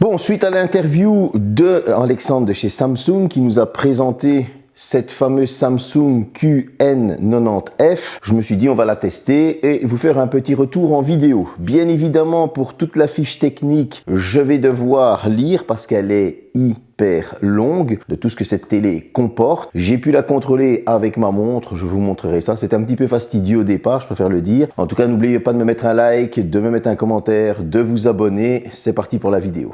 Bon, suite à l'interview de Alexandre de chez Samsung qui nous a présenté cette fameuse Samsung QN90F, je me suis dit on va la tester et vous faire un petit retour en vidéo. Bien évidemment, pour toute la fiche technique, je vais devoir lire parce qu'elle est hyper longue de tout ce que cette télé comporte. J'ai pu la contrôler avec ma montre, je vous montrerai ça. C'était un petit peu fastidieux au départ, je préfère le dire. En tout cas, n'oubliez pas de me mettre un like, de me mettre un commentaire, de vous abonner. C'est parti pour la vidéo.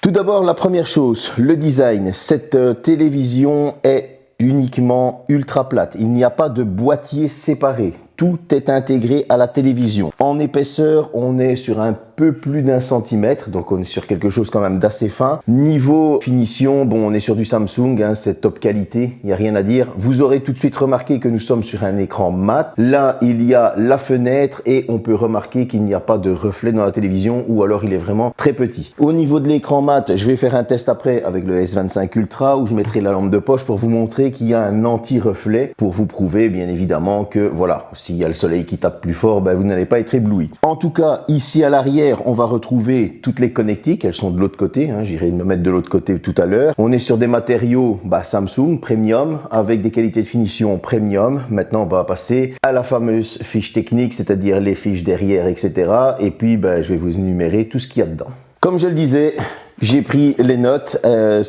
Tout d'abord, la première chose, le design. Cette télévision est uniquement ultra plate. Il n'y a pas de boîtier séparé. Tout est intégré à la télévision. En épaisseur, on est sur un peu plus d'1 centimètre, donc on est sur quelque chose quand même d'assez fin. Niveau finition, bon, on est sur du Samsung, hein, c'est top qualité, il n'y a rien à dire. Vous aurez tout de suite remarqué que nous sommes sur un écran mat. Là, il y a la fenêtre et on peut remarquer qu'il n'y a pas de reflet dans la télévision ou alors il est vraiment très petit. Au niveau de l'écran mat, je vais faire un test après avec le S25 Ultra où je mettrai la lampe de poche pour vous montrer qu'il y a un anti-reflet pour vous prouver bien évidemment que voilà, s'il y a le soleil qui tape plus fort, ben, vous n'allez pas être ébloui. En tout cas, ici à l'arrière, on va retrouver toutes les connectiques, elles sont de l'autre côté, hein, j'irai me mettre de l'autre côté tout à l'heure. On est sur des matériaux Samsung Premium avec des qualités de finition Premium. Maintenant, on va passer à la fameuse fiche technique, c'est-à-dire les fiches derrière, etc. Et puis, je vais vous énumérer tout ce qu'il y a dedans. Comme je le disais, j'ai pris les notes,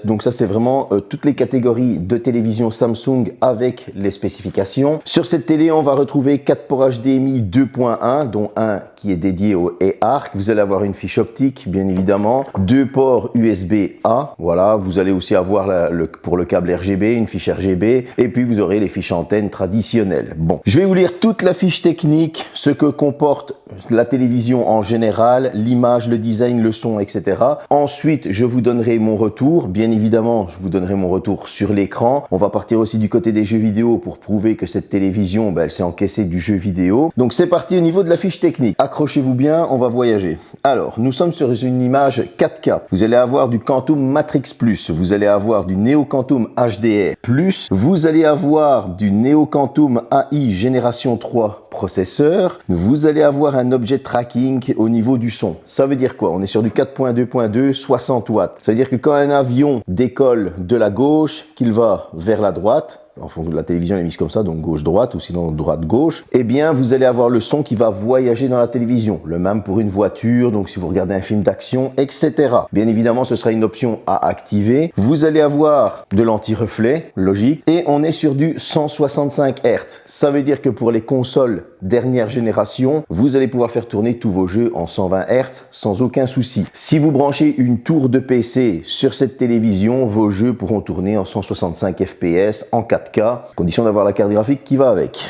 donc ça c'est vraiment toutes les catégories de télévision Samsung avec les spécifications. Sur cette télé, on va retrouver 4 ports HDMI 2.1, dont un qui est dédié au eARC. Vous allez avoir une fiche optique, bien évidemment. 2 ports USB-A, voilà. Vous allez aussi avoir pour le câble RGB, une fiche RGB. Et puis vous aurez les fiches antennes traditionnelles. Bon, je vais vous lire toute la fiche technique, ce que comporte la télévision en général, l'image, le design, le son, etc. Ensuite, je vous donnerai mon retour. Bien évidemment, je vous donnerai mon retour sur l'écran. On va partir aussi du côté des jeux vidéo pour prouver que cette télévision, elle s'est encaissée du jeu vidéo. Donc c'est parti au niveau de la fiche technique. Accrochez-vous bien, on va voyager. Alors, nous sommes sur une image 4K. Vous allez avoir du Quantum Matrix Plus. Vous allez avoir du Neo Quantum HDR Plus. Vous allez avoir du Neo Quantum AI Génération 3 processeur. Vous allez avoir un objet tracking au niveau du son. Ça veut dire quoi? On est sur du 4.2.2, 60 watts. Ça veut dire que quand un avion décolle de la gauche, qu'il va vers la droite, en fonction de la télévision, elle est mise comme ça, donc gauche-droite ou sinon droite-gauche, eh bien, vous allez avoir le son qui va voyager dans la télévision. Le même pour une voiture, donc si vous regardez un film d'action, etc. Bien évidemment, ce sera une option à activer. Vous allez avoir de l'anti-reflet, logique, et on est sur du 165 Hz. Ça veut dire que pour les consoles dernière génération, vous allez pouvoir faire tourner tous vos jeux en 120 Hz sans aucun souci. Si vous branchez une tour de PC sur cette télévision, vos jeux pourront tourner en 165 FPS en 4K, condition d'avoir la carte graphique qui va avec.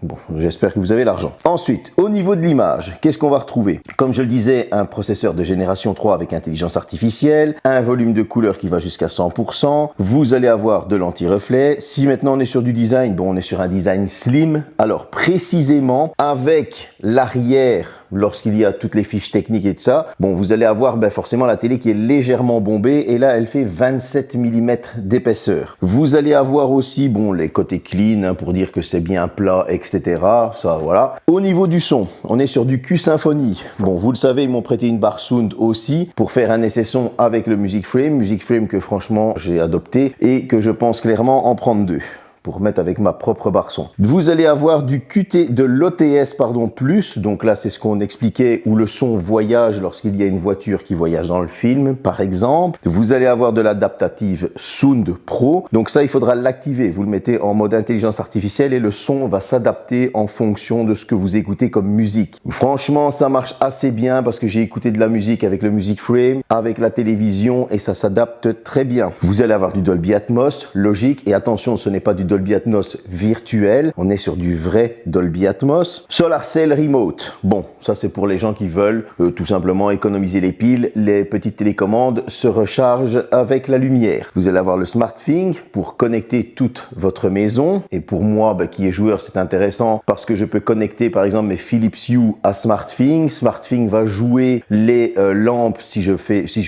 Bon, j'espère que vous avez l'argent. Ensuite, au niveau de l'image, qu'est-ce qu'on va retrouver? Comme je le disais, un processeur de génération 3 avec intelligence artificielle, un volume de couleur qui va jusqu'à 100%, vous allez avoir de l'anti-reflet. Si maintenant on est sur du design, bon, on est sur un design slim. Alors, précisément, avec l'arrière, lorsqu'il y a toutes les fiches techniques et tout ça, bon, vous allez avoir forcément la télé qui est légèrement bombée et là, elle fait 27 mm d'épaisseur. Vous allez avoir aussi, bon, les côtés clean, hein, pour dire que c'est bien plat, etc. Ça, voilà. Au niveau du son, on est sur du Q-Symphony. Bon, vous le savez, ils m'ont prêté une barre sound aussi pour faire un essai son avec le Music Frame que franchement, j'ai adopté et que je pense clairement en prendre 2. Pour mettre avec ma propre barre son. Vous allez avoir du de l'OTS plus, donc là c'est ce qu'on expliquait où le son voyage lorsqu'il y a une voiture qui voyage dans le film par exemple. Vous allez avoir de l'adaptative Sound Pro, donc ça il faudra l'activer, vous le mettez en mode intelligence artificielle et le son va s'adapter en fonction de ce que vous écoutez comme musique. Franchement ça marche assez bien parce que j'ai écouté de la musique avec le Music Frame, avec la télévision et ça s'adapte très bien. Vous allez avoir du Dolby Atmos, logique, et attention ce n'est pas du Dolby Atmos virtuel, on est sur du vrai Dolby Atmos. Solar Cell Remote, bon, ça c'est pour les gens qui veulent tout simplement économiser les piles, les petites télécommandes se rechargent avec la lumière. Vous allez avoir le SmartThing pour connecter toute votre maison, et pour moi qui est joueur c'est intéressant parce que je peux connecter par exemple mes Philips Hue à SmartThing. SmartThing va jouer les lampes, si je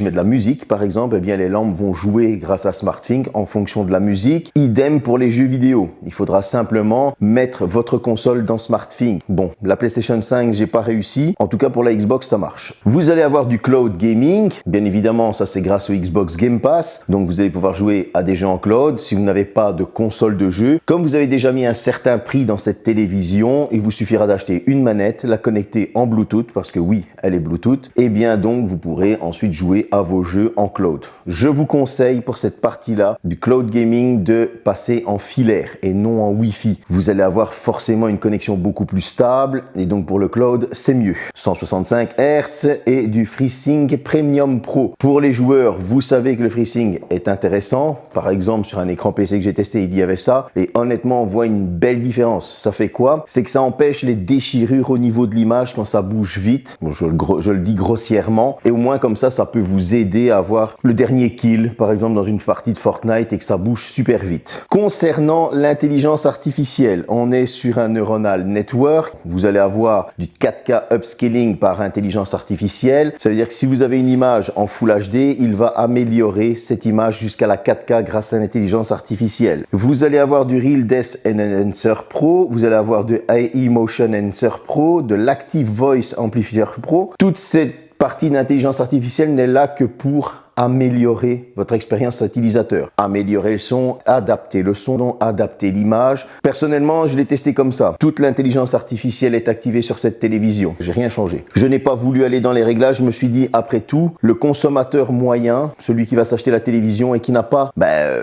mets de la musique par exemple, eh bien les lampes vont jouer grâce à SmartThing en fonction de la musique. Idem pour les jeux vidéo, il faudra simplement mettre votre console dans SmartThing. Bon, la PlayStation 5 j'ai pas réussi, en tout cas pour la Xbox ça marche. Vous allez avoir du cloud gaming, bien évidemment ça c'est grâce au Xbox Game Pass, donc vous allez pouvoir jouer à des jeux en cloud si vous n'avez pas de console de jeu. Comme vous avez déjà mis un certain prix dans cette télévision, il vous suffira d'acheter une manette, la connecter en Bluetooth, parce que oui, elle est Bluetooth, et bien donc vous pourrez ensuite jouer à vos jeux en cloud. Je vous conseille pour cette partie-là du cloud gaming de passer en filaire et non en Wi-Fi. Vous allez avoir forcément une connexion beaucoup plus stable, et donc pour le cloud, c'est mieux. 165 Hz et du FreeSync Premium Pro. Pour les joueurs, vous savez que le FreeSync est intéressant. Par exemple, sur un écran PC que j'ai testé, il y avait ça, et honnêtement, on voit une belle différence. Ça fait quoi? C'est que ça empêche les déchirures au niveau de l'image quand ça bouge vite. Bon, je le dis grossièrement, et au moins comme ça peut vous aider à avoir le dernier kill, par exemple dans une partie de Fortnite, et que ça bouge super vite. Concernant l'intelligence artificielle, on est sur un neuronal network. Vous allez avoir du 4K upscaling par intelligence artificielle. Ça veut dire que si vous avez une image en Full HD, il va améliorer cette image jusqu'à la 4K grâce à l'intelligence artificielle. Vous allez avoir du Real Depth Enhancer Pro, vous allez avoir de AI Motion Enhancer Pro, de l'Active Voice Amplifier Pro. Toute cette partie d'intelligence artificielle n'est là que pour améliorer votre expérience utilisateur, améliorer le son, adapter l'image. Personnellement, je l'ai testé comme ça. Toute l'intelligence artificielle est activée sur cette télévision. J'ai rien changé. Je n'ai pas voulu aller dans les réglages. Je me suis dit, après tout, le consommateur moyen, celui qui va s'acheter la télévision et qui n'a pas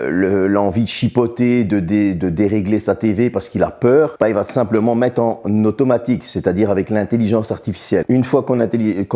l'envie de chipoter, de dérégler sa TV parce qu'il a peur, il va simplement mettre en automatique, c'est-à-dire avec l'intelligence artificielle. Une fois qu'on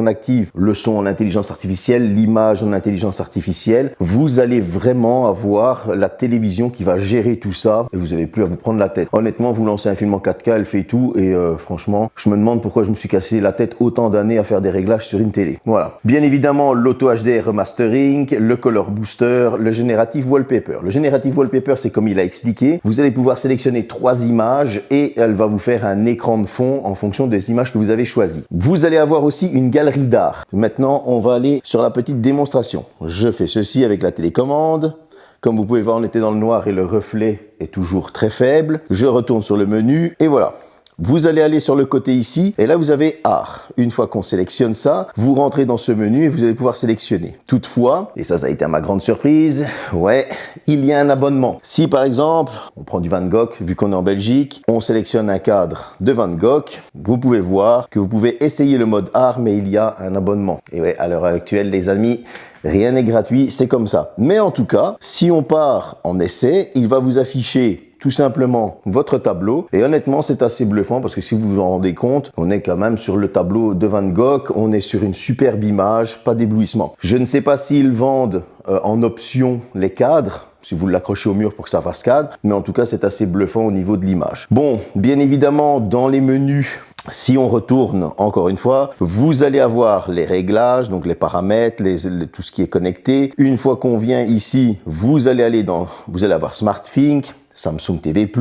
active le son en intelligence artificielle, l'image en intelligence artificielle, vous allez vraiment avoir la télévision qui va gérer tout ça et vous n'avez plus à vous prendre la tête. Honnêtement, vous lancez un film en 4K, elle fait tout, et franchement, je me demande pourquoi je me suis cassé la tête autant d'années à faire des réglages sur une télé. Voilà. Bien évidemment, l'Auto HDR Remastering, le Color Booster, le Generative Wallpaper. Le Generative Wallpaper, c'est comme il a expliqué. Vous allez pouvoir sélectionner 3 images et elle va vous faire un écran de fond en fonction des images que vous avez choisies. Vous allez avoir aussi une galerie d'art. Maintenant, on va aller sur la petite démonstration. Je fais ceci avec la télécommande. Comme vous pouvez voir, on était dans le noir et le reflet est toujours très faible. Je retourne sur le menu et voilà. Vous allez aller sur le côté ici et là vous avez art. Une fois qu'on sélectionne ça, vous rentrez dans ce menu et vous allez pouvoir sélectionner. Toutefois, et ça a été à ma grande surprise, il y a un abonnement. Si par exemple, on prend du Van Gogh, vu qu'on est en Belgique, on sélectionne un cadre de Van Gogh, vous pouvez voir que vous pouvez essayer le mode art, mais il y a un abonnement. Et ouais, à l'heure actuelle, les amis, rien n'est gratuit, c'est comme ça. Mais en tout cas, si on part en essai, il va vous afficher tout simplement votre tableau, et honnêtement c'est assez bluffant parce que si vous vous en rendez compte, on est quand même sur le tableau de Van Gogh, on est sur une superbe image, pas d'éblouissement. Je ne sais pas s'ils vendent en option les cadres, si vous l'accrochez au mur pour que ça fasse cadre, mais en tout cas c'est assez bluffant au niveau de l'image. Bon, bien évidemment dans les menus, si on retourne encore une fois, vous allez avoir les réglages, donc les paramètres, tout ce qui est connecté. Une fois qu'on vient ici, vous allez avoir SmartThing, Samsung TV+,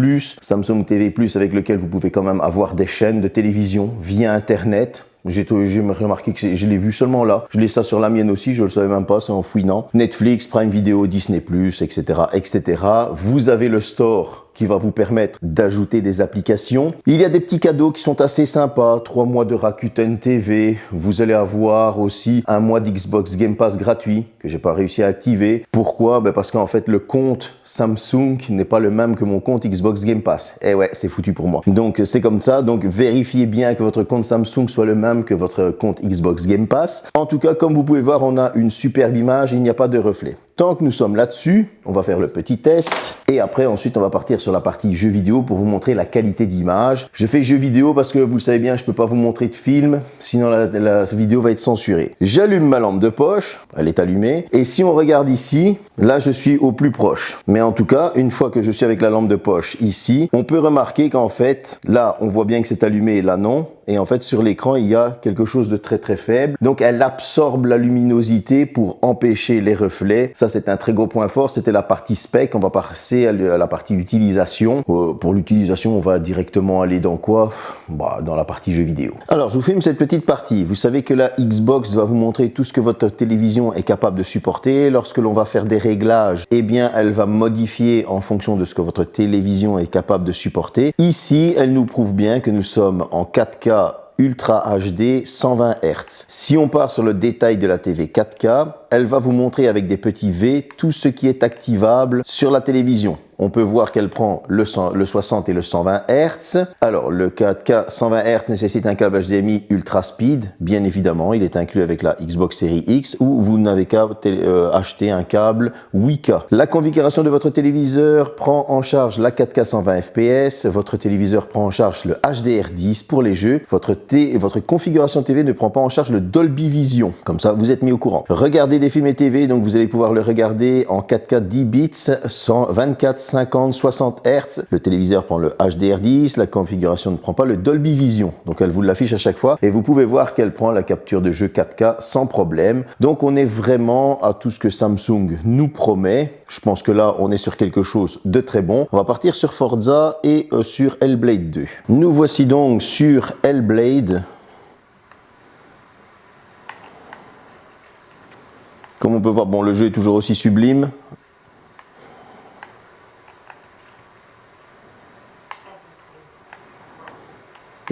avec lequel vous pouvez quand même avoir des chaînes de télévision via Internet. J'ai remarqué que je l'ai vu seulement là. Je l'ai ça sur la mienne aussi, je le savais même pas, c'est en fouinant. Netflix, Prime Video, Disney+, etc., etc. Vous avez le store qui va vous permettre d'ajouter des applications. Il y a des petits cadeaux qui sont assez sympas. 3 mois de Rakuten TV. Vous allez avoir aussi 1 mois d'Xbox Game Pass gratuit que j'ai pas réussi à activer. Pourquoi? Parce qu'en fait, le compte Samsung n'est pas le même que mon compte Xbox Game Pass. Et ouais, c'est foutu pour moi. Donc, c'est comme ça. Donc, vérifiez bien que votre compte Samsung soit le même que votre compte Xbox Game Pass. En tout cas, comme vous pouvez voir, on a une superbe image. Il n'y a pas de reflet. Tant que nous sommes là-dessus, on va faire le petit test et après ensuite on va partir sur la partie jeux vidéo pour vous montrer la qualité d'image. Je fais jeux vidéo parce que vous le savez bien, je peux pas vous montrer de film, sinon la vidéo va être censurée. J'allume ma lampe de poche, elle est allumée et si on regarde ici, là je suis au plus proche. Mais en tout cas, une fois que je suis avec la lampe de poche ici, on peut remarquer qu'en fait, là on voit bien que c'est allumé et là non. Et en fait, sur l'écran, il y a quelque chose de très très faible. Donc, elle absorbe la luminosité pour empêcher les reflets. Ça, c'est un très gros point fort. C'était la partie spec. On va passer à la partie utilisation. Pour l'utilisation, on va directement aller dans quoi? Dans la partie jeux vidéo. Alors, je vous filme cette petite partie. Vous savez que la Xbox va vous montrer tout ce que votre télévision est capable de supporter. Lorsque l'on va faire des réglages, eh bien, elle va modifier en fonction de ce que votre télévision est capable de supporter. Ici, elle nous prouve bien que nous sommes en 4K Ultra HD 120 Hz. Si on part sur le détail de la TV 4K, elle va vous montrer avec des petits V tout ce qui est activable sur la télévision. On peut voir qu'elle prend le 60 et le 120 Hz. Alors, le 4K 120 Hz nécessite un câble HDMI Ultra Speed. Bien évidemment, il est inclus avec la Xbox Series X ou vous n'avez qu'à acheter un câble 8K. La configuration de votre téléviseur prend en charge la 4K 120 fps. Votre téléviseur prend en charge le HDR10 pour les jeux. Votre configuration TV ne prend pas en charge le Dolby Vision. Comme ça, vous êtes mis au courant. Regardez des films et TV, donc vous allez pouvoir le regarder en 4K 10 bits, 124, 50, 60 Hz. Le téléviseur prend le HDR10, la configuration ne prend pas le Dolby Vision. Donc elle vous l'affiche à chaque fois et vous pouvez voir qu'elle prend la capture de jeu 4K sans problème. Donc on est vraiment à tout ce que Samsung nous promet. Je pense que là on est sur quelque chose de très bon. On va partir sur Forza et sur Hellblade 2. Nous voici donc sur Hellblade. Comme on peut voir, bon, le jeu est toujours aussi sublime.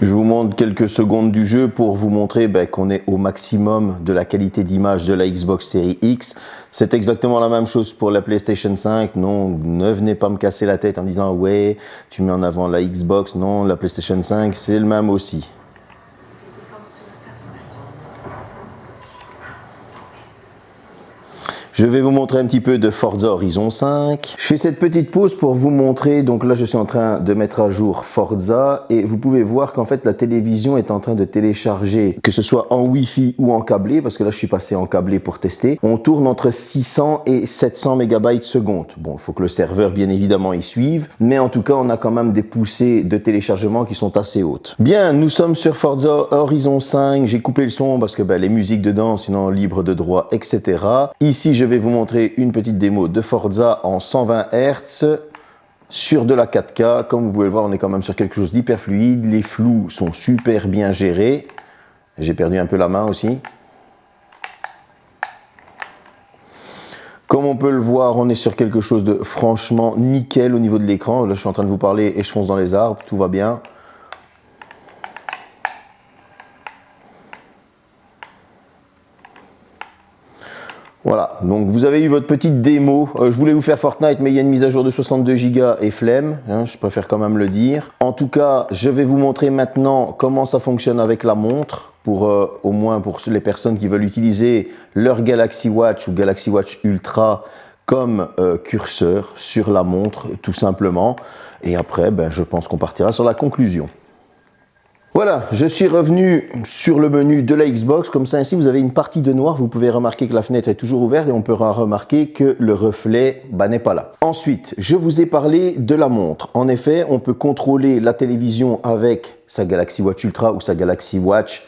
Je vous montre quelques secondes du jeu pour vous montrer qu'on est au maximum de la qualité d'image de la Xbox Series X. C'est exactement la même chose pour la PlayStation 5. Non, ne venez pas me casser la tête en disant « ouais, tu mets en avant la Xbox ». Non, la PlayStation 5, c'est le même aussi. Je vais vous montrer un petit peu de Forza Horizon 5. Je fais cette petite pause pour vous montrer, donc là je suis en train de mettre à jour Forza et vous pouvez voir qu'en fait la télévision est en train de télécharger, que ce soit en Wi-Fi ou en câblé, parce que là je suis passé en câblé pour tester. On tourne entre 600 et 700 MB seconde. Bon, il faut que le serveur bien évidemment y suive, mais en tout cas on a quand même des poussées de téléchargement qui sont assez hautes. Bien, nous sommes sur Forza Horizon 5, j'ai coupé le son parce que les musiques dedans, sinon libre de droit, etc. Ici je vais vous montrer une petite démo de Forza en 120 Hz sur de la 4K. Comme vous pouvez le voir, on est quand même sur quelque chose d'hyper fluide. Les flous sont super bien gérés. J'ai perdu un peu la main aussi. Comme on peut le voir, on est sur quelque chose de franchement nickel au niveau de l'écran. Là, je suis en train de vous parler et je fonce dans les arbres, tout va bien. Voilà, donc vous avez eu votre petite démo. Je voulais vous faire Fortnite, mais il y a une mise à jour de 62 Go et flemme, hein, je préfère quand même le dire. En tout cas, je vais vous montrer maintenant comment ça fonctionne avec la montre, au moins pour les personnes qui veulent utiliser leur Galaxy Watch ou Galaxy Watch Ultra comme curseur sur la montre, tout simplement. Et après, je pense qu'on partira sur la conclusion. Voilà, je suis revenu sur le menu de la Xbox, comme ça ici vous avez une partie de noir, vous pouvez remarquer que la fenêtre est toujours ouverte et on pourra remarquer que le reflet n'est pas là. Ensuite, je vous ai parlé de la montre. En effet, on peut contrôler la télévision avec sa Galaxy Watch Ultra ou sa Galaxy Watch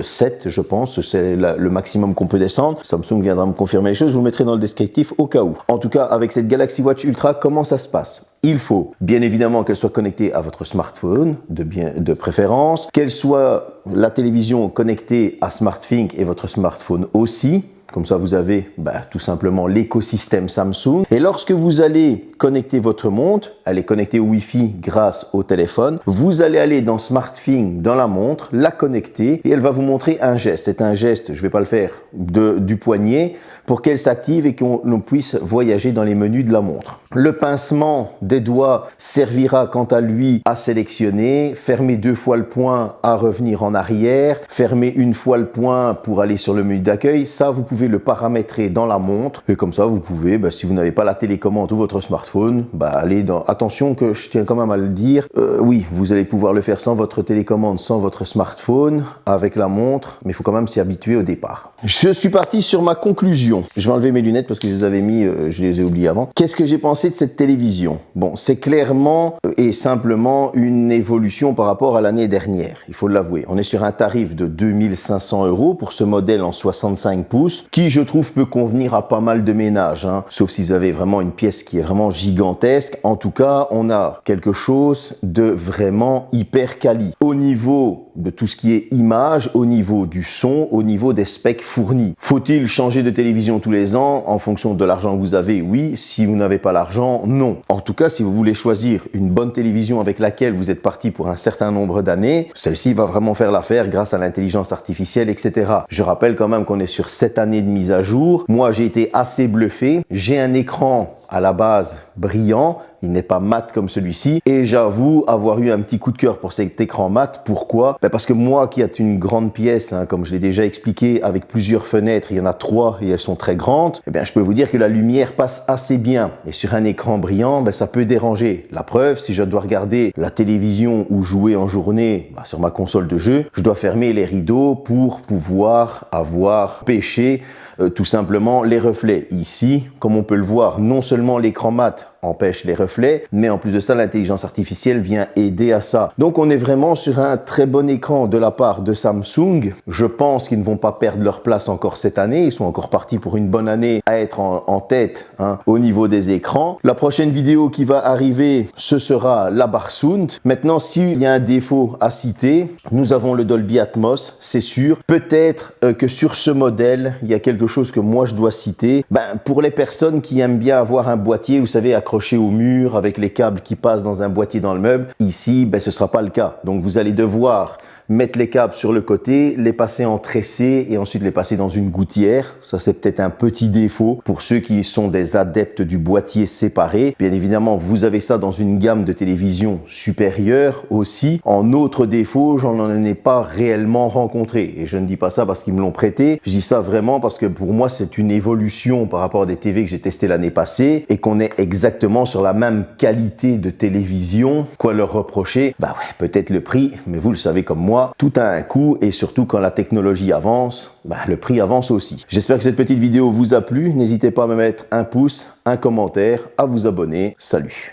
7, je pense, c'est le maximum qu'on peut descendre. Samsung viendra me confirmer les choses, je vous le mettrai dans le descriptif au cas où. En tout cas, avec cette Galaxy Watch Ultra, comment ça se passe? Il faut bien évidemment qu'elle soit connectée à votre smartphone, de préférence, qu'elle soit la télévision connectée à SmartThings et votre smartphone aussi. Comme ça, vous avez tout simplement l'écosystème Samsung. Et lorsque vous allez connecter votre montre, elle est connectée au Wi-Fi grâce au téléphone, vous allez aller dans SmartThings, dans la montre, la connecter et elle va vous montrer un geste. C'est un geste, je ne vais pas le faire, du poignet pour qu'elle s'active et qu'on puisse voyager dans les menus de la montre. Le pincement des doigts servira quant à lui à sélectionner, fermer 2 fois le poing à revenir en arrière, fermer 1 fois le poing pour aller sur le menu d'accueil. Ça, vous pouvez le paramétrer dans la montre et comme ça, vous pouvez, si vous n'avez pas la télécommande ou votre smartphone, aller dans... Attention que je tiens quand même à le dire, oui, vous allez pouvoir le faire sans votre télécommande, sans votre smartphone, avec la montre, mais il faut quand même s'y habituer au départ. Je suis parti sur ma conclusion. Je vais enlever mes lunettes parce que je les avais mis, je les ai oubliées avant. Qu'est-ce que j'ai pensé de cette télévision? Bon, c'est clairement et simplement une évolution par rapport à l'année dernière, il faut l'avouer. On est sur un tarif de 2500 € pour ce modèle en 65 pouces, qui je trouve peut convenir à pas mal de ménages, hein, sauf si vous avez vraiment une pièce qui est vraiment gigantesque. En tout cas, on a quelque chose de vraiment hyper quali. Au niveau de tout ce qui est image, au niveau du son, au niveau des specs fournis. Faut-il changer de télévision tous les ans en fonction de l'argent que vous avez? Oui. Si vous n'avez pas l'argent, non. En tout cas, si vous voulez choisir une bonne télévision avec laquelle vous êtes parti pour un certain nombre d'années, celle-ci va vraiment faire l'affaire grâce à l'intelligence artificielle, etc. Je rappelle quand même qu'on est sur 7 années de mise à jour. Moi, j'ai été assez bluffé. J'ai un écran à la base brillant, il n'est pas mat comme celui-ci et j'avoue avoir eu un petit coup de cœur pour cet écran mat. Pourquoi? Parce que moi qui ai une grande pièce, hein, comme je l'ai déjà expliqué, avec plusieurs fenêtres, il y en a 3 et elles sont très grandes, je peux vous dire que la lumière passe assez bien et sur un écran brillant, ça peut déranger. La preuve, si je dois regarder la télévision ou jouer en journée sur ma console de jeu, je dois fermer les rideaux pour pouvoir pêcher tout simplement les reflets. Ici, comme on peut le voir, non seulement l'écran mat empêche les reflets, mais en plus de ça, l'intelligence artificielle vient aider à ça. Donc on est vraiment sur un très bon écran de la part de Samsung. Je pense qu'ils ne vont pas perdre leur place encore cette année. Ils sont encore partis pour une bonne année à être en tête, hein, au niveau des écrans. La prochaine vidéo qui va arriver, ce sera la Barsund. Maintenant, s'il y a un défaut à citer, nous avons le Dolby Atmos, c'est sûr. Peut-être que sur ce modèle, il y a quelque chose que moi je dois citer. Pour les personnes qui aiment bien avoir un boîtier, vous savez, accroché au mur avec les câbles qui passent dans un boîtier dans le meuble, ici, ce ne sera pas le cas. Donc vous allez devoir mettre les câbles sur le côté, les passer en tressé et ensuite les passer dans une gouttière. Ça, c'est peut-être un petit défaut pour ceux qui sont des adeptes du boîtier séparé. Bien évidemment, vous avez ça dans une gamme de télévision supérieure aussi. En autre défaut, j'en ai pas réellement rencontré. Et je ne dis pas ça parce qu'ils me l'ont prêté. Je dis ça vraiment parce que pour moi, c'est une évolution par rapport à des TV que j'ai testé l'année passée et qu'on est exactement sur la même qualité de télévision. Quoi leur reprocher? Ouais, peut-être le prix, mais vous le savez comme moi, tout a un coût et surtout quand la technologie avance, le prix avance aussi. J'espère que cette petite vidéo vous a plu. N'hésitez pas à me mettre un pouce, un commentaire, à vous abonner. Salut!